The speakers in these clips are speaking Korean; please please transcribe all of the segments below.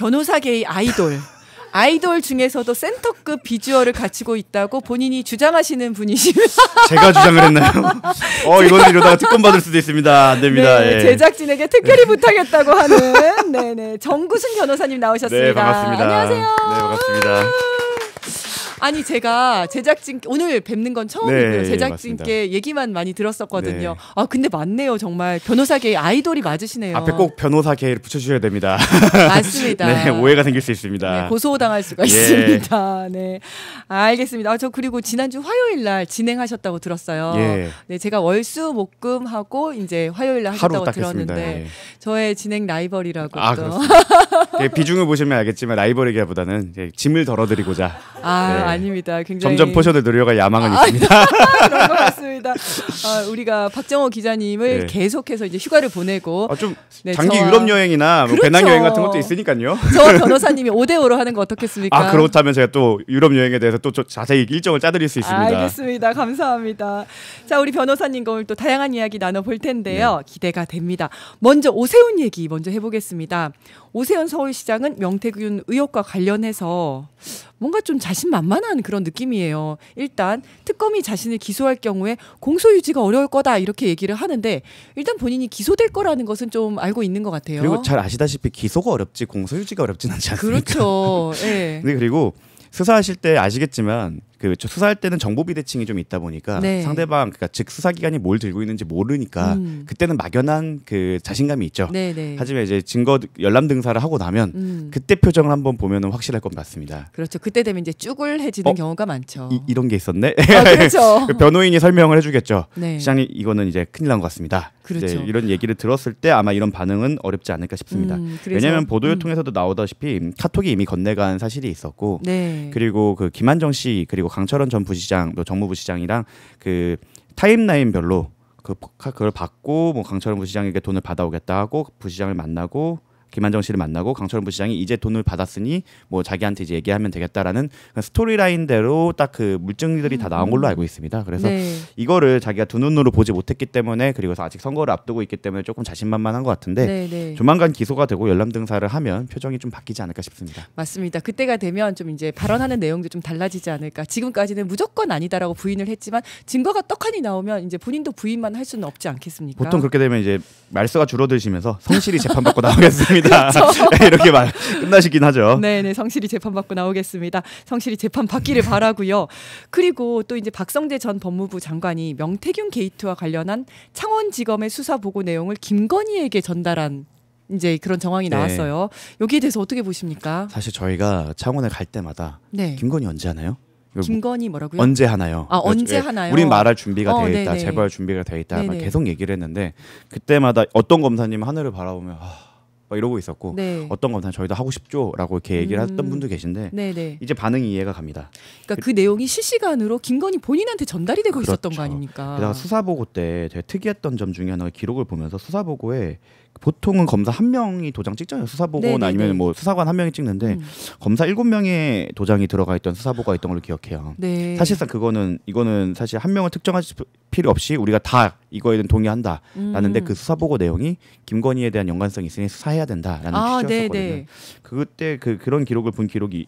변호사계의 아이돌 중에서도 센터급 비주얼을 갖추고 있다고 본인이 주장하시는 분이시면 제가 주장을 했나요? 이거는 이러다가 특권 받을 수도 있습니다. 안 됩니다. 네, 예. 제작진에게 특별히 부탁했다고 하는 네네 정구승 변호사님 나오셨습니다. 네, 반갑습니다. 안녕하세요. 네, 반갑습니다. 아니 제가 제작진 오늘 뵙는 건 처음이고요. 네, 제작진께 맞습니다. 얘기만 많이 들었었거든요. 네. 아 근데 맞네요. 정말 변호사계의 아이돌이 맞으시네요. 앞에 꼭 변호사계를 붙여주셔야 됩니다. 맞습니다. 네, 오해가 생길 수 있습니다. 네, 고소당할 수가 예. 있습니다. 네, 알겠습니다. 저 그리고 지난주 화요일 날 진행하셨다고 들었어요. 예. 네, 제가 월수목금하고 이제 화요일 날 하셨다고 딱 들었는데 했습니다. 예. 저의 진행 라이벌이라고 또. 그렇습니다. 예, 비중을 보시면 알겠지만 라이벌이기보다는 짐을 덜어드리고자. 네. 아닙니다. 굉장히 점점 포션을 늘려갈 야망은 있습니다. 그런 것 같습니다. 우리가 박정호 기자님을 네. 계속해서 이제 휴가를 보내고 좀 네, 장기 저와- 유럽 여행이나 뭐 그렇죠. 배낭 여행 같은 것도 있으니까요. 저 변호사님이 5대5로 하는 거 어떻겠습니까? 그렇다면 제가 또 유럽 여행에 대해서 또 자세히 일정을 짜드릴 수 있습니다. 알겠습니다. 감사합니다. 자, 우리 변호사님과 오늘 또 다양한 이야기 나눠볼 텐데요. 기대가 됩니다. 먼저 오세훈 얘기 먼저 해보겠습니다. 오세훈 서울시장은 명태균 의혹과 관련해서 뭔가 좀 자신만만한 그런 느낌이에요. 일단 특검이 자신을 기소할 경우에 공소유지가 어려울 거다 이렇게 얘기를 하는데 일단 본인이 기소될 거라는 것은 좀 알고 있는 것 같아요. 그리고 잘 아시다시피 기소가 어렵지 공소유지가 어렵진 않지 않습니까? 그렇죠. 예. 근데 그리고 수사하실 때 아시겠지만 수사할 때는 정보 비대칭이 좀 있다 보니까 네. 상대방 그러니까 즉 수사기관이 뭘 들고 있는지 모르니까 그때는 막연한 그 자신감이 있죠. 네네. 하지만 이제 증거 열람 등사를 하고 나면 그때 표정을 한번 보면은 확실할 것 같습니다. 그렇죠. 그때 되면 이제 쭈글해지는 경우가 많죠. 이런 게 있었네. 그렇죠. 변호인이 설명을 해주겠죠. 네. 시장님 이거는 이제 큰일 난 것 같습니다. 그렇죠. 이제 이런 얘기를 들었을 때 아마 이런 반응은 어렵지 않을까 싶습니다. 왜냐하면 보도를 통해서도 나오다시피 카톡이 이미 건네간 사실이 있었고, 네. 그리고 그 김한정 씨 그리고 강철원 전 부시장 또 정무부 시장이랑 그 타임라인별로 그걸 받고 뭐 강철원 부시장에게 돈을 받아오겠다 하고 부시장을 만나고. 김한정 씨를 만나고 강철원 부시장이 이제 돈을 받았으니 뭐 자기한테 이제 얘기하면 되겠다라는 스토리라인대로 딱 그 물증들이 다 나온 걸로 알고 있습니다. 그래서 네. 이거를 자기가 두 눈으로 보지 못했기 때문에 그리고 아직 선거를 앞두고 있기 때문에 조금 자신만만한 것 같은데 네. 조만간 기소가 되고 열람 등사를 하면 표정이 좀 바뀌지 않을까 싶습니다. 맞습니다. 그때가 되면 좀 이제 발언하는 내용도 좀 달라지지 않을까. 지금까지는 무조건 아니다라고 부인을 했지만 증거가 떡하니 나오면 이제 본인도 부인만 할 수는 없지 않겠습니까? 보통 그렇게 되면 이제 말수가 줄어드시면서 성실히 재판받고 나오겠습니다. 그렇죠. 이렇게 끝나시긴 하죠. 네네, 성실히 재판받고 나오겠습니다. 성실히 재판 받기를 바라고요. 그리고 또 이제 박성재 전 법무부 장관이 명태균 게이트와 관련한 창원지검의 수사 보고 내용을 김건희에게 전달한 이제 그런 정황이 나왔어요. 여기에 대해서 어떻게 보십니까? 사실 저희가 창원에 갈 때마다 네. 김건희 언제 하나요? 김건희 뭐라고요? 언제 하나요? 언제 하나요? 우린 말할 준비가 돼 있다. 네네. 제발 준비가 돼 있다. 막 네네. 계속 얘기를 했는데 그때마다 어떤 검사님 하늘을 바라보며 막 이러고 있었고 네. 어떤 검사는 저희도 하고 싶죠라고 이렇게 얘기를 했던 분도 계신데 네네. 이제 반응이 이해가 갑니다. 그러니까 그 내용이 실시간으로 김건희 본인한테 전달이 되고 있었던 거 아닙니까? 게다가 수사보고 때 되게 특이했던 점 중에 하나가 기록을 보면서 수사보고에 보통은 검사 한 명이 도장 찍잖아요. 수사보고는 네네네. 아니면 뭐 수사관 한 명이 찍는데 검사 7명의 도장이 들어가 있던 수사보고가 있던 걸로 기억해요. 네. 사실상 이거는 사실 한 명을 특정할 필요 없이 우리가 다 이거에는 동의한다라는데 그 수사보고 내용이 김건희에 대한 연관성이 있으니 수사해야 된다라는 취지였었거든요. 네네. 그때 그런 기록을 본 기억이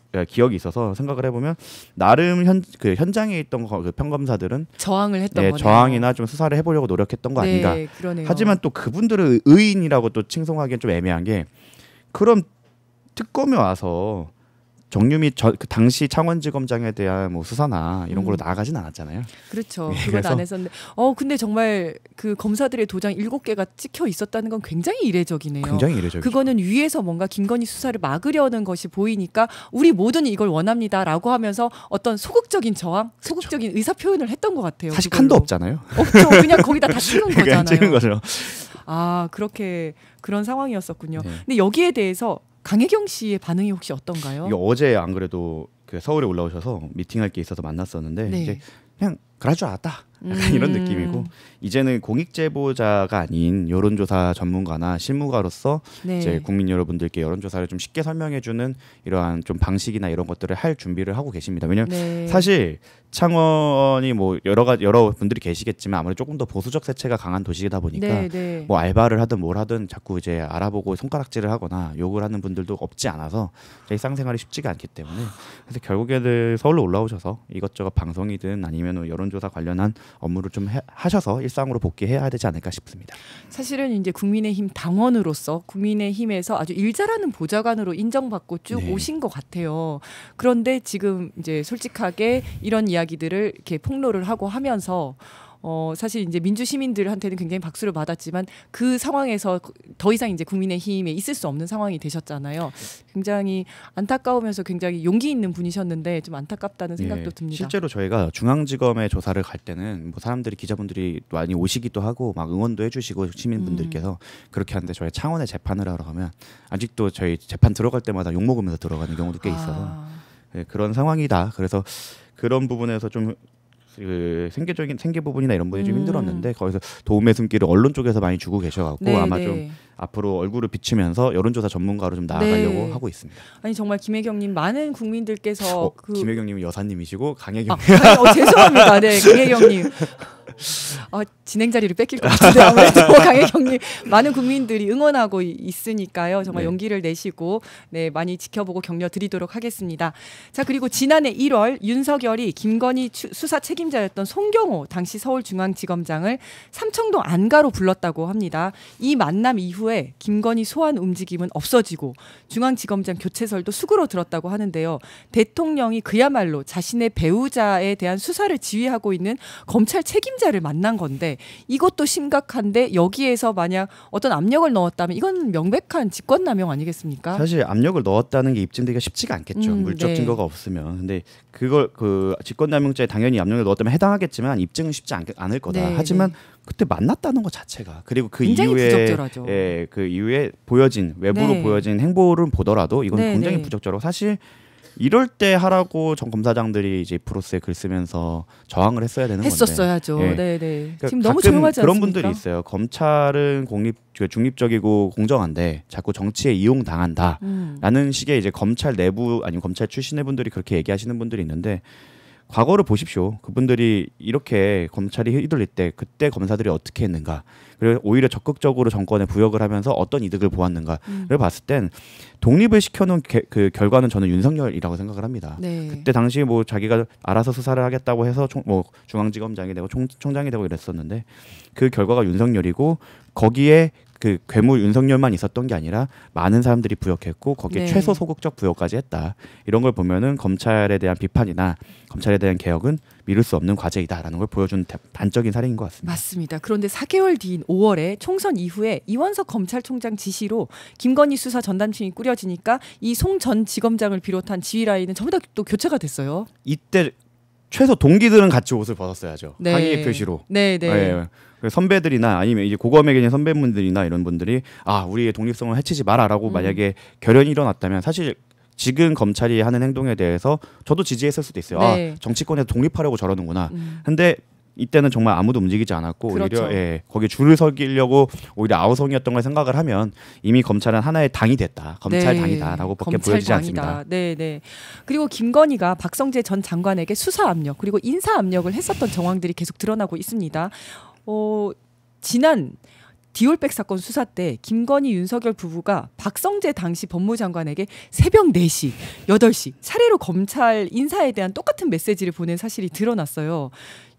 있어서 생각을 해보면 나름 현장에 있던 그 평검사들은 저항을 했던 거네요. 저항이나 좀 수사를 해보려고 노력했던 거 아닌가. 네, 그러네요. 하지만 또 그분들을 의인이라고 또 칭송하기엔 좀 애매한 게 그럼 특검에 와서 정유미 그 당시 창원지검장에 대한 뭐 수사나 이런 걸로 나아가진 않았잖아요. 그렇죠. 예, 그건 안 했었는데 근데 정말 그 검사들의 도장 7개가 찍혀 있었다는 건 굉장히 이례적이네요. 굉장히 이례적이죠. 그거는 위에서 뭔가 김건희 수사를 막으려는 것이 보이니까 우리 모두는 이걸 원합니다라고 하면서 어떤 소극적인 저항, 소극적인 의사 표현을 했던 것 같아요. 사실 그걸로. 칸도 없잖아요. 없죠. 그냥 거기다 다 찍은 그냥 거잖아요. 찍은 거죠. 그런 상황이었었군요. 네. 근데 여기에 대해서 강혜경 씨의 반응이 혹시 어떤가요? 이게 어제 안 그래도 그 서울에 올라오셔서 미팅할 게 있어서 만났었는데 네. 이제 그냥 그럴 줄 알았다. 약간 이런 느낌이고 이제는 공익 제보자가 아닌 여론조사 전문가나 실무가로서 네. 이제 국민 여러분들께 여론조사를 좀 쉽게 설명해주는 이러한 좀 방식이나 이런 것들을 할 준비를 하고 계십니다. 왜냐하면 네. 사실 창원이 뭐 여러 분들이 계시겠지만 아무래도 조금 더 보수적 세체가 강한 도시이다 보니까 네, 네. 뭐 알바를 하든 뭘 하든 자꾸 이제 알아보고 손가락질을 하거나 욕을 하는 분들도 없지 않아서 일상생활이 쉽지가 않기 때문에 그래서 결국에는 서울로 올라오셔서 이것저것 방송이든 아니면 여론조사 관련한 업무를 좀 하셔서 일상으로 복귀해야 되지 않을까 싶습니다. 사실은 이제 국민의힘 당원으로서 국민의힘에서 아주 일 잘하는 보좌관으로 인정받고 쭉 네. 오신 것 같아요. 그런데 지금 이제 솔직하게 이런 이야기들을 이렇게 폭로를 하고 하면서 사실 이제 민주 시민들한테는 굉장히 박수를 받았지만 그 상황에서 더 이상 이제 국민의힘에 있을 수 없는 상황이 되셨잖아요. 굉장히 안타까우면서 굉장히 용기 있는 분이셨는데 좀 안타깝다는 생각도 듭니다. 실제로 저희가 중앙지검에 조사를 갈 때는 뭐 사람들이 기자분들이 많이 오시기도 하고 막 응원도 해주시고 시민분들께서 그렇게 하는데 저희 창원에 재판을 하러 가면 아직도 저희 재판 들어갈 때마다 욕 먹으면서 들어가는 경우도 꽤 있어서 네, 그런 상황이다. 그래서 그런 부분에서 좀 그 생계 부분이나 이런 부분이 좀 힘들었는데 거기서 도움의 손길을 언론 쪽에서 많이 주고 계셔갖고 네, 아마 네. 좀 앞으로 얼굴을 비추면서 여론조사 전문가로 좀 나아가려고 네. 하고 있습니다. 아니 정말 김혜경님 많은 국민들께서 김혜경님은 여사님이시고 강혜경 죄송합니다. 네, 강혜경님. 진행 자리를 뺏길 것 같은데 아무래도 강혜경님 많은 국민들이 응원하고 있으니까요. 정말 네. 용기를 내시고 네, 많이 지켜보고 격려 드리도록 하겠습니다. 자, 그리고 지난해 1월 윤석열이 김건희 수사 책임자였던 송경호 당시 서울중앙지검장을 삼청동 안가로 불렀다고 합니다. 이 만남 이후에 김건희 소환 움직임은 없어지고 중앙지검장 교체설도 수그러들었다고 하는데요. 대통령이 그야말로 자신의 배우자에 대한 수사를 지휘하고 있는 검찰 책임자를 만난 건데 이것도 심각한데 여기에서 만약 어떤 압력을 넣었다면 이건 명백한 직권남용 아니겠습니까? 사실 압력을 넣었다는 게 입증되기가 쉽지가 않겠죠. 물적 네. 증거가 없으면. 근데 그걸 그 직권남용죄에 당연히 압력을 넣었다면 해당하겠지만 입증은 쉽지 않을 거다. 네, 하지만 네. 그때 만났다는 것 자체가 그리고 그 굉장히 이후에 부적절하죠. 그 이후에 보여진 외부로 네. 보여진 행보를 보더라도 이건 네, 굉장히 네. 부적절하고 사실 이럴 때 하라고 전 검사장들이 이제 프로스에 글 쓰면서 저항을 했어야 되는 건데 했었어야죠. 예. 네, 네. 그러니까 지금 너무 가끔 조용하지 그런 않습니까? 분들이 있어요. 검찰은 중립적이고 공정한데 자꾸 정치에 이용당한다라는 식의 이제 검찰 내부 아니면 검찰 출신의 분들이 그렇게 얘기하시는 분들이 있는데 과거를 보십시오. 그분들이 이렇게 검찰이 휘둘릴 때 그때 검사들이 어떻게 했는가 그리고 오히려 적극적으로 정권에 부역을 하면서 어떤 이득을 보았는가를 봤을 땐 독립을 시켜놓은 그 결과는 저는 윤석열이라고 생각을 합니다. 네. 그때 당시 뭐 자기가 알아서 수사를 하겠다고 해서 뭐 중앙지검장이 되고 총장이 되고 이랬었는데 그 결과가 윤석열이고 거기에 그 괴물 윤석열만 있었던 게 아니라 많은 사람들이 부역했고 거기에 네. 최소 소극적 부역까지 했다. 이런 걸 보면은 검찰에 대한 비판이나 검찰에 대한 개혁은 미룰 수 없는 과제이다라는 걸 보여준 단적인 사례인 것 같습니다. 맞습니다. 그런데 4개월 뒤인 5월에 총선 이후에 이원석 검찰총장 지시로 김건희 수사 전담팀이 꾸려지니까 이 송 전 지검장을 비롯한 지휘 라인은 전부 다 또 교체가 됐어요. 이때 최소 동기들은 같이 옷을 벗었어야죠. 네. 항의의 표시로. 네, 네. 예. 선배들이나 아니면 이제 고검에 계신 선배분들이나 이런 분들이 우리의 독립성을 해치지 마라라고 만약에 결연이 일어났다면 사실 지금 검찰이 하는 행동에 대해서 저도 지지했을 수도 있어요. 네. 정치권에서 독립하려고 저러는구나. 근데 이때는 정말 아무도 움직이지 않았고 그렇죠. 오히려 거기에 줄을 서기려고 오히려 아우성이었던 걸 생각을 하면 이미 검찰은 하나의 당이 됐다. 검찰 네. 당이다라고밖에 보여지지 않습니다. 네, 네. 그리고 김건희가 박성재 전 장관에게 수사 압력 그리고 인사 압력을 했었던 정황들이 계속 드러나고 있습니다. 지난 디올백 사건 수사 때 김건희 윤석열 부부가 박성재 당시 법무장관에게 새벽 4시, 8시 차례로 검찰 인사에 대한 똑같은 메시지를 보낸 사실이 드러났어요.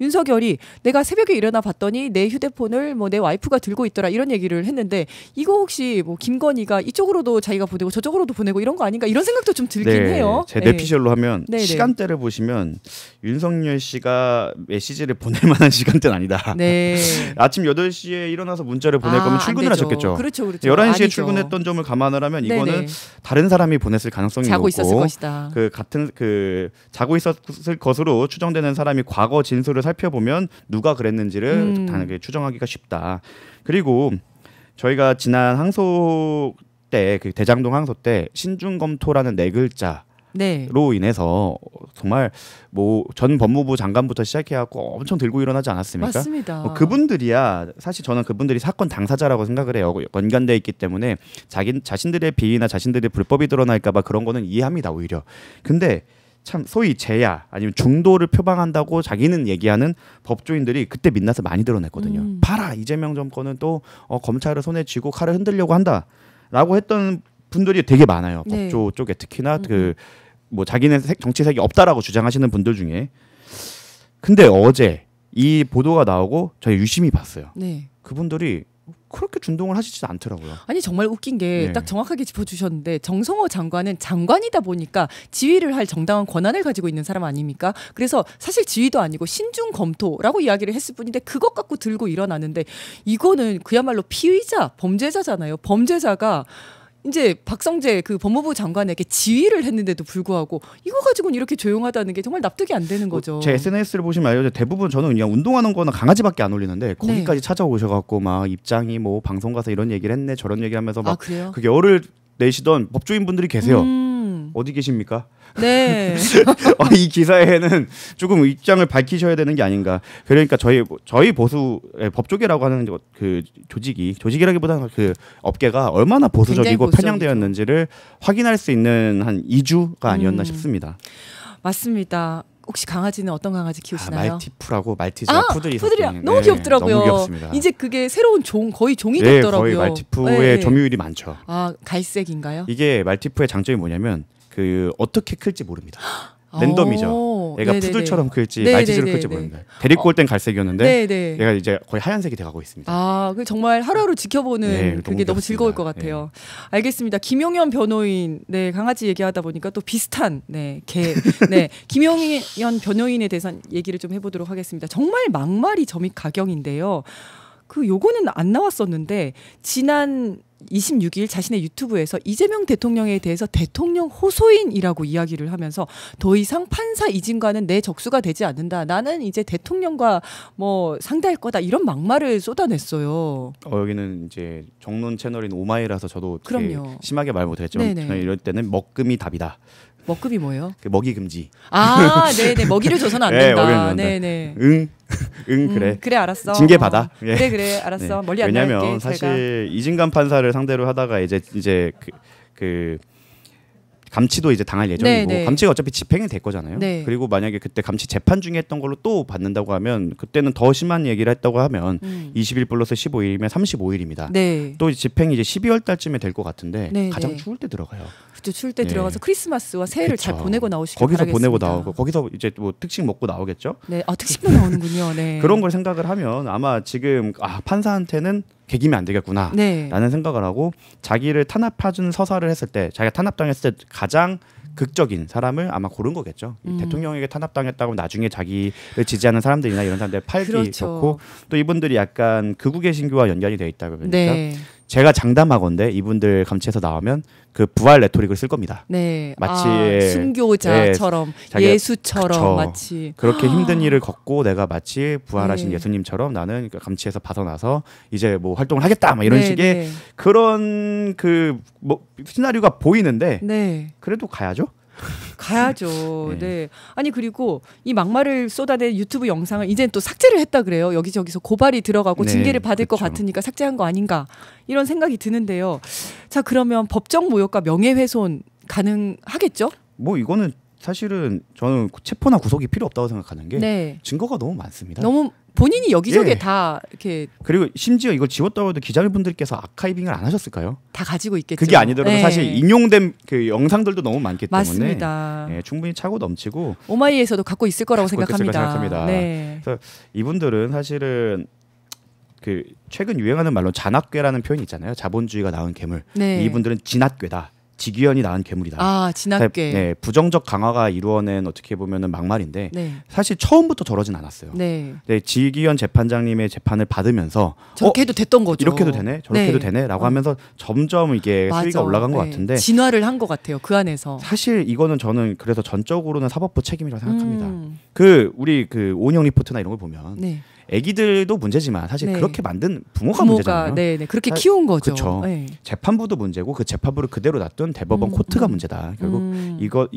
윤석열이 내가 새벽에 일어나 봤더니 내 휴대폰을 뭐 내 와이프가 들고 있더라 이런 얘기를 했는데 이거 혹시 뭐 김건희가 이쪽으로도 자기가 보내고 저쪽으로도 보내고 이런 거 아닌가 이런 생각도 좀 들긴 해요. 제 뇌피셜로 하면 네, 네. 시간대를 보시면 윤석열 씨가 메시지를 보낼 만한 시간대는 아니다. 네. 아침 8시에 일어나서 문자를 보낼 거면 출근을 하셨겠죠. 그렇죠. 11시에 아니죠. 출근했던 점을 감안을 하면 이거는 네네. 다른 사람이 보냈을 가능성이 자고 높고 있었을 것이다. 자고 있었을 것으로 추정되는 사람이 과거 진술을 살펴보면 누가 그랬는지를 당연히 추정하기가 쉽다. 그리고 저희가 지난 항소 때 그 대장동 항소 때 신중검토라는 4글자 네. 인해서 정말 뭐 전 법무부 장관부터 시작해갖고 엄청 들고 일어나지 않았습니까? 맞습니다. 그분들이야 사실 저는 그분들이 사건 당사자라고 생각을 해요. 연관돼 있기 때문에 자신들의 비위나 자신들의 불법이 드러날까봐 그런 거는 이해합니다. 오히려. 근데 참 소위 재야 아니면 중도를 표방한다고 자기는 얘기하는 법조인들이 그때 민낯을 많이 드러냈거든요. 봐라 이재명 정권은 또 검찰을 손에 쥐고 칼을 흔들려고 한다라고 했던 분들이 되게 많아요. 네. 법조 쪽에 특히나 그 뭐 자기는 정치색이 없다라고 주장하시는 분들 중에. 근데 어제 이 보도가 나오고 저희 유심히 봤어요. 네. 그분들이 그렇게 준동을 하시지 않더라고요. 아니 정말 웃긴 게 딱 네. 정확하게 짚어주셨는데 정성호 장관은 장관이다 보니까 지휘를 할 정당한 권한을 가지고 있는 사람 아닙니까? 그래서 사실 지휘도 아니고 신중 검토라고 이야기를 했을 뿐인데 그것 갖고 들고 일어나는데 이거는 그야말로 피의자, 범죄자잖아요. 범죄자가 이제 박성재 그 법무부 장관에게 지휘를 했는데도 불구하고 이거 가지고는 이렇게 조용하다는 게 정말 납득이 안 되는 거죠. 제 SNS를 보시면 알죠. 대부분 저는 그냥 운동하는 거나 강아지밖에 안 올리는데 거기까지 찾아오셔갖고 막 입장이 뭐 방송 가서 이런 얘기를 했네 저런 얘기를 하면서 막 그래요? 그게 열을 내시던 법조인 분들이 계세요. 어디 계십니까? 네. 이 기사에는 조금 입장을 밝히셔야 되는 게 아닌가. 그러니까 저희 보수의 법조계라고 하는 그 조직이라기보다는 그 업계가 얼마나 보수적이고 편향되었는지를 확인할 수 있는 한 2주가 아니었나 싶습니다. 맞습니다. 혹시 강아지는 어떤 강아지 키우시나요? 말티푸라고 말티즈와 푸들이 푸들이야. 너무 귀엽더라고요. 너무 귀엽습니다. 이제 그게 새로운 거의 종이 네, 됐더라고요. 거의 말티푸의 점유율이 많죠. 갈색인가요? 이게 말티푸의 장점이 뭐냐면 그 어떻게 클지 모릅니다. 랜덤이죠. 얘가 푸들처럼 클지 말티즈로 클지 모릅니다. 데리고 올 땐 갈색이었는데 얘가 이제 거의 하얀색이 돼가고 있습니다. 그 정말 하루하루 지켜보는 그게 너무 즐거울 것 같아요. 알겠습니다. 김용현 변호인, 강아지 얘기하다 보니까 또 비슷한 김용현 변호인에 대해서 얘기를 좀 해보도록 하겠습니다. 정말 막말이 점입가경인데요. 요거는 안 나왔었는데 지난 26일 자신의 유튜브에서 이재명 대통령에 대해서 대통령 호소인이라고 이야기를 하면서 더 이상 판사 이진과는 내 적수가 되지 않는다. 나는 이제 대통령과 뭐 상대할 거다. 이런 막말을 쏟아냈어요. 여기는 이제 정론 채널인 오마이라서 저도 그럼요. 심하게 말 못했지만 저는 이럴 때는 먹금이 답이다. 먹금이 뭐예요? 먹이 금지. 네네. 먹이를 줘서는 안 된다. 네네. 그래. 그래 알았어. 징계 받아. 그래 알았어. 멀리 안 나갈게. 왜냐면 사실 이진관 판사를 상대로 하다가 이제 그 감치도 이제 당할 예정이고 감치가 어차피 집행이 될 거잖아요. 그리고 만약에 그때 감치 재판 중에 했던 걸로 또 받는다고 하면 그때는 더 심한 얘기를 했다고 하면 20일 플러스 15일이면 35일입니다. 또 집행이 이제 12월 달쯤에 될 것 같은데 가장 추울 때 들어가요. 그렇죠. 추울 때 들어가서 크리스마스와 새해를 잘 보내고 나오시길 거기서 바라겠습니다. 보내고 나오고 거기서 이제 뭐 특식 먹고 나오겠죠. 특식도 나오는군요. 그런 걸 생각을 하면 아마 지금 판사한테는 개기면 안 되겠구나 라는 생각을 하고 자기를 탄압해준 서사를 했을 때 자기가 탄압당했을 때 가장 극적인 사람을 아마 고른 거겠죠. 대통령에게 탄압당했다고 나중에 자기를 지지하는 사람들이나 이런 사람들 팔기 좋고 또 이분들이 약간 극우계 신교와 연관이 돼 있다 보니까 제가 장담하건대 이분들 감치에서 나오면 그 부활 레토릭을 쓸 겁니다. 마치 순교자처럼 예수처럼 마치 그렇게 힘든 일을 겪고 내가 마치 부활하신 예수님처럼 나는 감치에서 벗어나서 이제 뭐 활동을 하겠다 막 이런 식의 그런 뭐 시나리오가 보이는데 그래도 가야죠. 아니 그리고 이 막말을 쏟아낸 유튜브 영상을 이제 또 삭제를 했다 그래요. 여기저기서 고발이 들어가고 징계를 받을 것 같으니까 삭제한 거 아닌가 이런 생각이 드는데요. 자 그러면 법정 모욕과 명예훼손 가능하겠죠? 뭐 이거는 사실은 저는 체포나 구속이 필요 없다고 생각하는 게 증거가 너무 많습니다. 너무 본인이 여기저기에 다 이렇게 그리고 심지어 이걸 지웠다고 해도 기자분들께서 아카이빙을 안 하셨을까요? 다 가지고 있겠죠. 그게 아니더라도 사실 인용된 그 영상들도 너무 많기 때문에 맞습니다. 충분히 차고 넘치고 오마이에서도 갖고 있을 거라고 생각합니다. 그래서 이분들은 사실은 그 최근 유행하는 말로 잔악괴라는 표현이 있잖아요. 자본주의가 낳은 괴물. 이분들은 진악괴다. 직위원이 낳은 괴물이다. 진악괴. 부정적 강화가 이루어낸 어떻게 보면은 막말인데 사실 처음부터 저러진 않았어요. 직위원 재판장님의 재판을 받으면서 저렇게 해도 됐던 거죠. 이렇게 해도 되네, 저렇게 해도 되네라고 하면서 점점 이게 수위가 올라간 것 같은데 진화를 한 것 같아요. 그 안에서. 사실 이거는 저는 그래서 전적으로는 사법부 책임이라고 생각합니다. 우리 오은영 리포트나 이런 걸 보면 애기들도 문제지만 사실 네. 그렇게 만든 부모가 문제잖아요. 네네 그렇게 키운 거죠. 그렇죠. 네. 재판부도 문제고 그 재판부를 그대로 놔둔 대법원 코트가 문제다. 결국 이것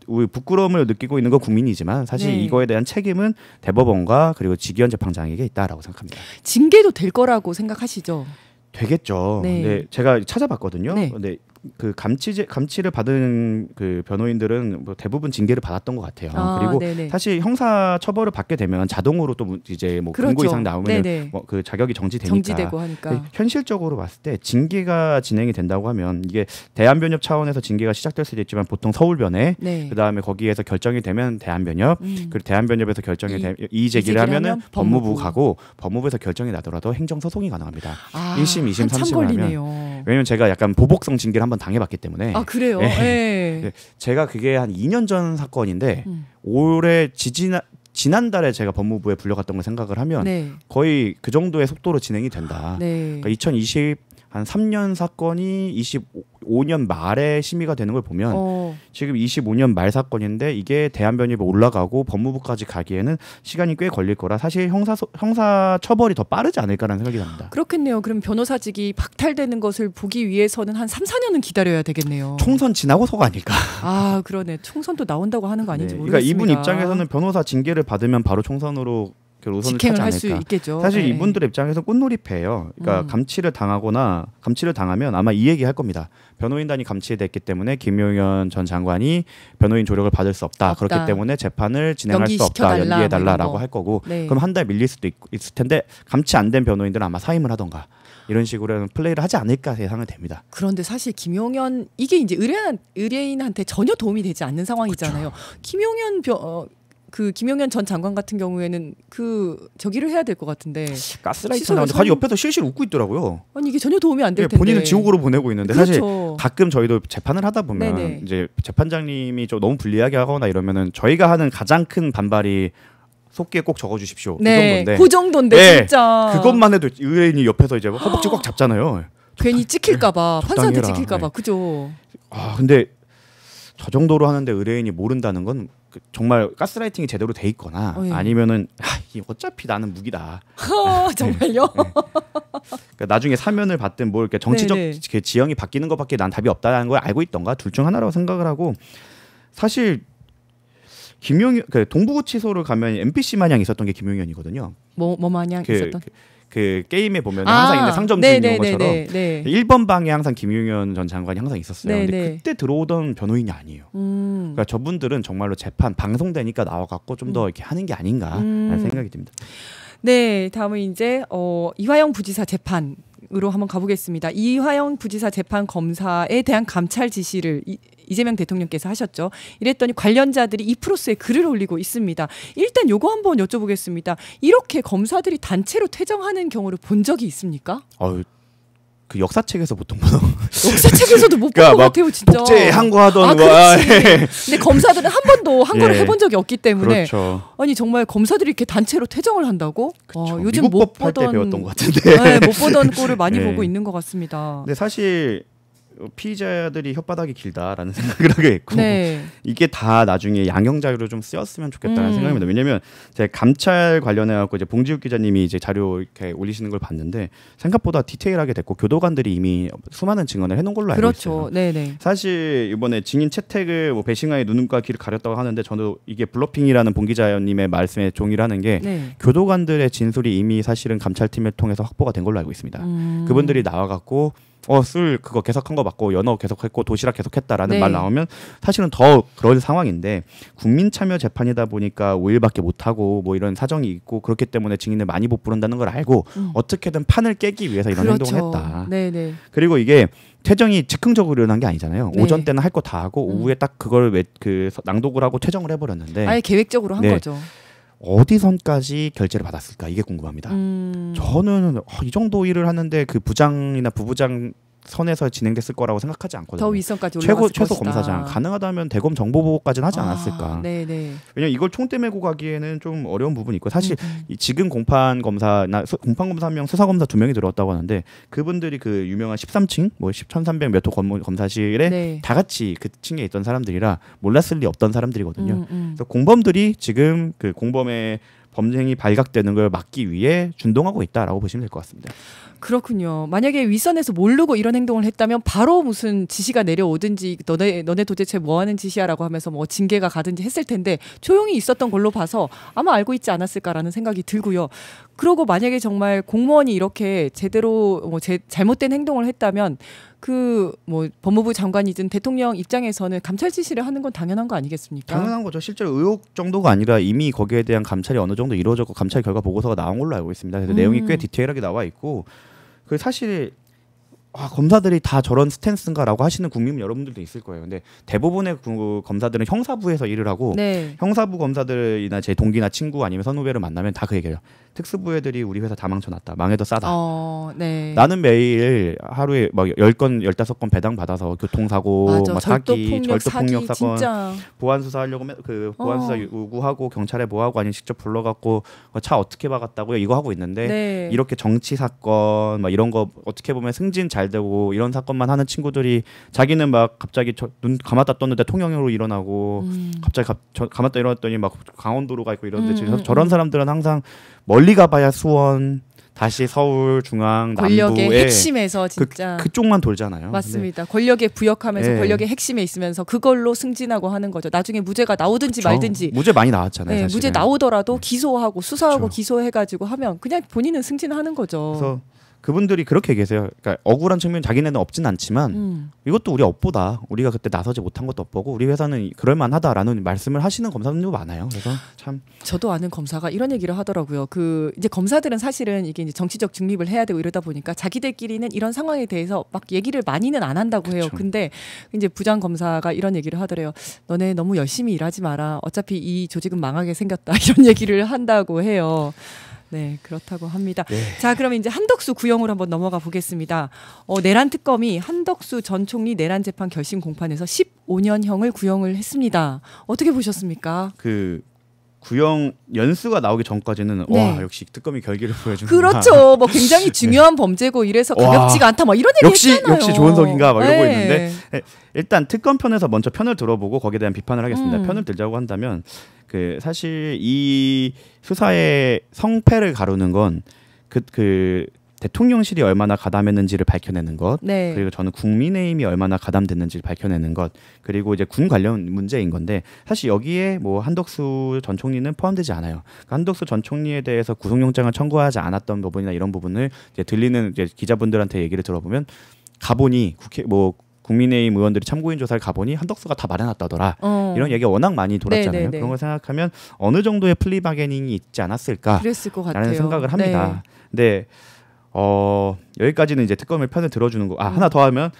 우리 부끄러움을 느끼고 있는 건 국민이지만 사실 네. 이거에 대한 책임은 대법원과 그리고 지기현 재판장에게 있다라고 생각합니다. 징계도 될 거라고 생각하시죠? 되겠죠. 네. 근데 제가 찾아봤거든요. 네. 근데 그 감치를 받은 그 변호인들은 뭐 대부분 징계를 받았던 것 같아요. 그리고 네네. 사실 형사 처벌을 받게 되면 자동으로 또 이제 뭐 그렇죠. 금고 이상 나오면 네네. 뭐 그 자격이 정지되니까. 정지되고 하니까. 현실적으로 봤을 때 징계가 진행이 된다고 하면 이게 대한변협 차원에서 징계가 시작될 수도 있지만 보통 서울변회 네. 그다음에 거기에서 결정이 되면 대한변협 그리고 대한변협에서 결정이 이의제기를 하면은 법무부 가고 법무부에서 결정이 나더라도 행정소송이 가능합니다. 1심, 2심, 3심을 하면 왜냐면 제가 약간 보복성 징계를 한번 당해봤기 때문에 그래요? 네. 제가 그게 한 2년 전 사건인데 올해 지난달에 제가 법무부에 불려갔던 걸 생각을 하면 네. 거의 그 정도의 속도로 진행이 된다. 네. 그러니까 2020한 3년 사건이 25년 말에 심의가 되는 걸 보면 지금 25년 말 사건인데 이게 대한변협에 올라가고 법무부까지 가기에는 시간이 꽤 걸릴 거라 사실 형사 처벌이 더 빠르지 않을까라는 생각이 납니다. 그렇겠네요. 그럼 변호사직이 박탈되는 것을 보기 위해서는 한 3, 4년은 기다려야 되겠네요. 총선 지나고서가 아닐까. 그러네. 총선도 나온다고 하는 거 아닌지 모르겠습니다. 그러니까 이분 입장에서는 변호사 징계를 받으면 바로 총선으로 우선을 직행을 타지 할 수 않을까. 있겠죠. 사실 네. 이분들 입장에서 꽃놀이패예요. 그러니까 감치를 당하면 아마 이 얘기 할 겁니다. 변호인단이 감치됐기 때문에 김용현 전 장관이 변호인 조력을 받을 수 없다. 그렇기 때문에 재판을 진행할 수 없다. 연기해달라라고 할 거고 네. 그럼 한 달 밀릴 수도 있을 텐데 감치 안 된 변호인들은 아마 사임을 하던가 이런 식으로 플레이를 하지 않을까 예상은 됩니다. 그런데 사실 김용현 이게 이제 의뢰인한테 전혀 도움이 되지 않는 상황이잖아요. 김용현 전 장관 같은 경우에는 저기를 해야 될 것 같은데 가스라이팅 나오는데 가지 옆에서 실실 웃고 있더라고요. 아니 이게 전혀 도움이 안 될 텐데 본인은 지옥으로 보내고 있는데 그렇죠. 사실 가끔 저희도 재판을 하다 보면 네네. 이제 재판장님이 좀 너무 불리하게 하거나 이러면은 저희가 하는 가장 큰 반발이 속기에 꼭 적어주십시오. 이 정도인데. 그 정도인데 네, 진짜. 그것만 해도 의뢰인이 옆에서 이제 허벅지 꽉 잡잖아요. 괜히 찍힐까봐 판사한테 해라. 찍힐까봐 네. 그죠. 근데 저 정도로 하는데 의뢰인이 모른다는 건 정말 가스라이팅이 제대로 돼 있거나 아니면은 어차피 나는 무기다. 정말요? 네. 그러니까 나중에 사면을 받든 뭐 이렇게 정치적 지형이 바뀌는 것밖에 난 답이 없다는 걸 알고 있던가 둘 중 하나라고 생각을 하고 사실 동부구치소를 가면 NPC 마냥 있었던 게 김용현이거든요. 뭐 마냥 있었던? 그 게임에 보면 항상 있는 상점 주인인 것처럼 1번 방에 항상 김용현 전 장관이 항상 있었어요. 근데 그때 들어오던 변호인이 아니에요. 그러니까 저분들은 정말로 재판 방송되니까 나와갖고 좀 더 이렇게 하는 게 아닌가라는 생각이 듭니다. 네, 다음은 이제 이화영 부지사 재판으로 한번 가보겠습니다. 이화영 부지사 재판 검사에 대한 감찰 지시를 이재명 대통령께서 하셨죠. 이랬더니 관련자들이 2프로스에 글을 올리고 있습니다. 일단 요거 한번 여쭤보겠습니다. 이렇게 검사들이 단체로 퇴정하는 경우를 본 적이 있습니까? 그 역사책에서 보통 역사책에서도 못 본 것 같아요, 진짜. 복제 항고하던 근데 검사들은 한 번도 항고를 해본 적이 없기 때문에 그렇죠. 아니 정말 검사들이 이렇게 단체로 퇴정을 한다고? 요즘 못 볼 때 배웠던 것 같은데 못 보던 꼴을 많이 보고 있는 것 같습니다. 근데 사실 피의자들이 혓바닥이 길다라는 생각을 하게 했고 이게 다 나중에 양형자료로 좀 쓰였으면 좋겠다는 생각입니다. 왜냐하면 제가 감찰 관련해 갖고 이제 봉지욱 기자님이 이제 자료 이렇게 올리시는 걸 봤는데 생각보다 디테일하게 됐고 교도관들이 이미 수많은 증언을 해놓은 걸로 알고 있어요. 네네. 사실 이번에 증인 채택을 배신하에 눈과 귀를 가렸다고 하는데 저도 이게 블러핑이라는 봉 기자님의 말씀에 동의하는 게 교도관들의 진술이 이미 사실은 감찰팀을 통해서 확보가 된 걸로 알고 있습니다. 그분들이 나와갖고 술 그거 계속한 거 맞고 연어 계속했고 도시락 계속했다라는 말 나오면 사실은 더 그럴 상황인데 국민 참여 재판이다 보니까 5일밖에 못 하고 뭐 이런 사정이 있고 그렇기 때문에 증인을 많이 못 부른다는 걸 알고 어떻게든 판을 깨기 위해서 이런 행동을 했다. 그리고 이게 퇴정이 즉흥적으로 일어난 게 아니잖아요. 오전 때는 할 거 다 하고 오후에 딱 그걸 낭독을 하고 퇴정을 해버렸는데 아예 계획적으로 한 거죠. 어디 선까지 결제를 받았을까 이게 궁금합니다. 저는 이 정도 일을 하는데 그 부장이나 부부장 선에서 진행됐을 거라고 생각하지 않거든요. 더 윗선까지 올라갔을 최소 것이다. 검사장 가능하다면 대검 정보보고까지는 하지 않았을까. 왜냐면 이걸 총대 메고 가기에는 좀 어려운 부분이 있고 사실 지금 공판 검사나 공판 검사 1명, 수사 검사 2명이 들어왔다고 하는데 그분들이 그 유명한 13층 뭐 1300 몇 호 검사실에 다 같이 그 층에 있던 사람들이라 몰랐을 리 없던 사람들이거든요. 그래서 공범들이 지금 그 공범의 범죄 행위 발각되는 걸 막기 위해 준동하고 있다라고 보시면 될 것 같습니다. 그렇군요. 만약에 윗선에서 모르고 이런 행동을 했다면 바로 무슨 지시가 내려오든지 너네 도대체 뭐하는 짓이야라고 하면서 뭐 징계가 가든지 했을 텐데 조용히 있었던 걸로 봐서 아마 알고 있지 않았을까라는 생각이 들고요. 그러고 만약에 정말 공무원이 이렇게 제대로 잘못된 행동을 했다면 그 뭐 법무부 장관이든 대통령 입장에서는 감찰 지시를 하는 건 당연한 거 아니겠습니까? 당연한 거죠. 실제로 의혹 정도가 아니라 이미 거기에 대한 감찰이 어느 정도 이루어졌고 감찰 결과 보고서가 나온 걸로 알고 있습니다. 그래서 내용이 꽤 디테일하게 나와 있고 그 사실 검사들이 다 저런 스탠스인가라고 하시는 국민 여러분들도 있을 거예요. 근데 대부분의 검사들은 형사부에서 일을 하고 네. 형사부 검사들이나 제 동기나 친구 아니면 선후배를 만나면 다 그 얘기해요. 특수부 애들이 우리 회사 다 망쳐놨다. 망해도 싸다. 네. 나는 매일 하루에 막 10건, 15건 배당 받아서 교통사고, 막 사기, 절도폭력 사건, 진짜. 보안수사하려고 보안수사 요구하고 경찰에 뭐하고 아니면 직접 불러갖고 차 어떻게 박았다고요? 이거 하고 있는데 네. 이렇게 정치 사건 막 이런 거 어떻게 보면 승진 잘 되고 이런 사건만 하는 친구들이 자기는 막 갑자기 눈 감았다 떴는데 통영으로 일어나고 갑자기 감았다 일어났더니 막 강원도로 가 있고 이런데 저런 사람들은 항상 멀리 가봐야 수원 다시 서울 중앙 권력의 남부의 핵심에서 진짜 그쪽만 돌잖아요. 맞습니다. 권력에 부역하면서 네. 권력의 핵심에 있으면서 그걸로 승진하고 하는 거죠. 나중에 무죄가 나오든지 말든지. 무죄 많이 나왔잖아요. 네, 사실은. 무죄 나오더라도 기소하고 수사하고 그렇죠. 기소해가지고 하면 그냥 본인은 승진하는 거죠. 그래서 그분들이 그렇게 얘기하세요. 그러니까 억울한 측면 자기네는 없진 않지만 이것도 우리 업보다 우리가 그때 나서지 못한 것도 업보고 우리 회사는 그럴만하다라는 말씀을 하시는 검사들도 많아요. 그래서 참 저도 아는 검사가 이런 얘기를 하더라고요. 그 이제 검사들은 사실은 이게 이제 정치적 중립을 해야 되고 이러다 보니까 자기들끼리는 이런 상황에 대해서 막 얘기를 많이는 안 한다고 해요. 그쵸. 근데 이제 부장 검사가 이런 얘기를 하더래요. 너네 너무 열심히 일하지 마라. 어차피 이 조직은 망하게 생겼다. 이런 얘기를 한다고 해요. 네, 그렇다고 합니다. 네. 자, 그러면 이제 한덕수 구형으로 한번 넘어가 보겠습니다. 내란 특검이 한덕수 전 총리 내란 재판 결심 공판에서 15년형을 구형을 했습니다. 어떻게 보셨습니까? 그 구형 연수가 나오기 전까지는 네. 와 역시 특검이 결기를 보여주는 그렇죠. 뭐 굉장히 중요한 범죄고 이래서 가볍지가 않다. 뭐 이런 얘기 했잖아요. 역시 조은석인가 막 이러고 네. 있는데 일단 특검 편에서 먼저 편을 들어보고 거기에 대한 비판을 하겠습니다. 음. 편을 들자고 한다면 그 사실 이 수사의 성패를 가르는 건 그 대통령실이 얼마나 가담했는지를 밝혀내는 것, 네. 그리고 저는 국민의힘이 얼마나 가담됐는지를 밝혀내는 것, 그리고 이제 군 관련 문제인 건데 사실 여기에 뭐 한덕수 전 총리는 포함되지 않아요. 그러니까 한덕수 전 총리에 대해서 구속영장을 청구하지 않았던 부분이나 이런 부분을 이제 들리는 이제 기자분들한테 얘기를 들어보면 가보니 국민의힘 의원들이 참고인 조사를 가보니 한덕수가 다 말해놨다더라. 이런 얘기가 워낙 많이 돌았잖아요. 네네네. 그런 걸 생각하면 어느 정도의 플리바게닝이 있지 않았을까? 그랬을 것 같아요. 라는 생각을 합니다. 근데 여기까지는 이제 특검의 편을 들어주는 거. 하나 더 하면